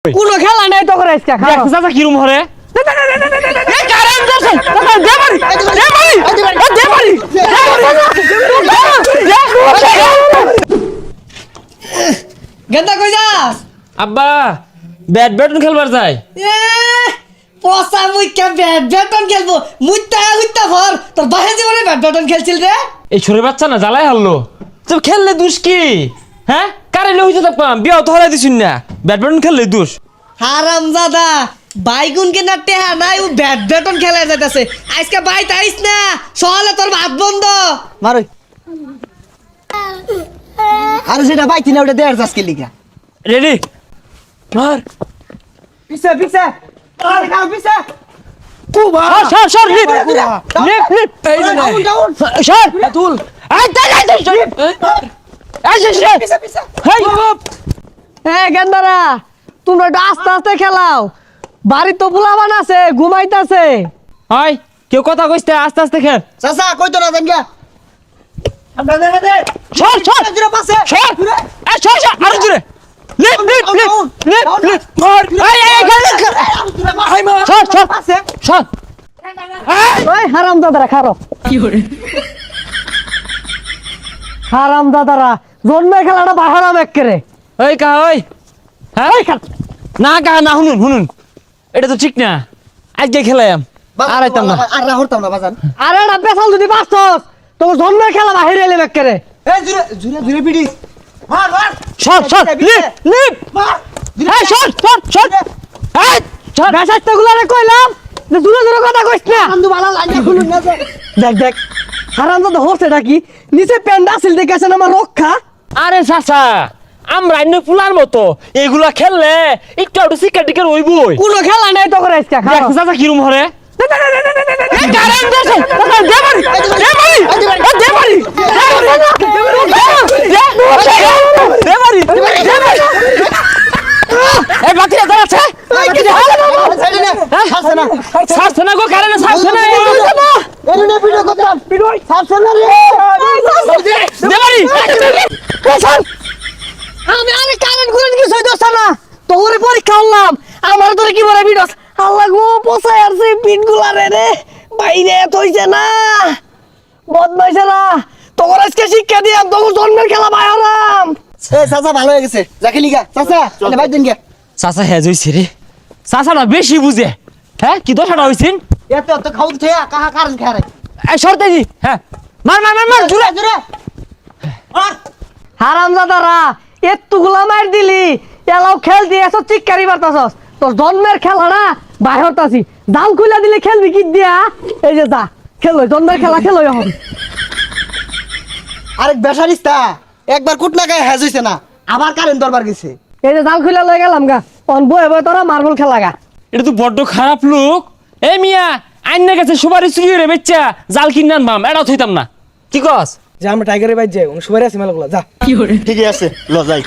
কোনো খেলা নাই তো করে আজকে খাও চাচা কিরম হরে গেন্দা কই যাস আব্বা ব্যাডমিন্টন খেলবার যাই এ পসা মুইকা ব্যাডমিন্টন খেলবো মুইতা ভর তোর বাহে জীবনে ব্যাডমিন্টন খেলছিল রে এই ছোট বাচ্চা না জ্বালাই হারলো তো খেললে দোষ কি হ্যাঁ কারেন্ট হইতে থাকবাম বিয়া তো হলাই দিছুন না ব্যাডমিন্টন খেললে দোষ হারামজাদা বাইগুন কে না টেহা নাই ও ব্যাডমিন্টন খেলা যাইতাছে আজকে বাইত আইস না সকালে তোর ভাত বন্ধ মারই আরে যেটা বাইতি না ওটা দেড় যাসকে লিগা রেডি মার পিছে পিছে আরে খাও পিছে সর লিপ এই যে সর তুল এই পিছে পিছে হেই এ গেন্দারা তোমরা একটু আস্তে আস্তে খেলাও বাড়ি তো বুলাবান আছে ঘুমাইতাছে হাই কেউ কথা কইতে আস্তে আস্তে খেল চাচা কই তো না জান গা আমরা দেখা দে সর জুরে পাশে সর এই সর আরো জোরে লিপ মার এই খেল হাই মা সর পাশে সর ওই হারামজাদারা খারো হারামজাদারা জন্মে খেলাটা বাহারাম এক্কেরে ওই কা ওই হ্যাঁ না কা না শুনুন এটা তো ঠিক না আজকে খেলাম আর আইতাম না আর রাহরতাম না বাজান আরে এটা পেছাল যদি বাঁচতস তোর জন্মের খেলা বাহিরে এলে এক্কেরে এই জুরে জুরে জুরে পিডি মার মার সর লিপ মার এই সর এই সর বেসাইতে গুলারে কইলাম যে দূরে দূরে কথা কইস না বন্ধু ভালো লাগে খুলুন না দেখ হারামজাদা হচ্ছে কি নিচে প্যান্ট আসিল দেখেছেন আমার রক্ষা আরে চাচা আমরা অন্য ফুলার মতো এগুলা খেললে একটু শিকার টিকার হইবই কোনো খেলা নাই তো করে আজকে খাও চাচা কিরম হরে এরুনে ভিডিও করতাম সাবছে না রে আমি আরে কারেন্ট ঘুরে কিছু হইতো না তোরে পরীক্ষা হলাম আমার তোরে কি বলে ভিডিও আল্লাহ গো পোছায় আর সেই পিট গুলারে রে বাইরে তইছে না বদমাইছেরা তোর আজকে শিক্ষা দিয়াম তোর জন্মের খেলা বাইরাম এই চাচা ভালো হয়ে গেছে যাকে লিগা চাচা চলে ভাই দিন গে চাচা হ্যাঁ জইছে রে চাচাটা বেশি বুঝে হ্যাঁ কি দশাটা হইছিন এত তো খাও থয়া কাহা কারণ খারে এই সরতে দি হ্যাঁ মার জুরে জুরে আর হারামজাদারা এতগুলা মার দিলি এলাও খেল দিয়ে এসব চিৎকারি বার্তাছস তোর জন্মের খেলা না বাইরতাছি জাল খুলে দিলে খেলবি কি দিয়া এই যে যা খেলো জন্মের খেলা খেলো এখন আরেক বেসারিস্তা একবার কুট লাগায় হ্যাজ হইছে না আবার কারেন্ট দরবার গেছে এই যে জাল খুলে লয়ে গেলাম গা অন বয়ে বয়ে তোরা মার্বল খেলা গা এটা তো বড্ড খারাপ লোক এই মিয়া আইনের কাছে সুপারি চুরি রে বেচ্চা জাল কিনে আনবাম এটাও থইতাম না কি কস যে আমরা টাইগারের বাইর যাই সুপারি আছে মেলাগুলো যা ঠিকই আছে ল যাই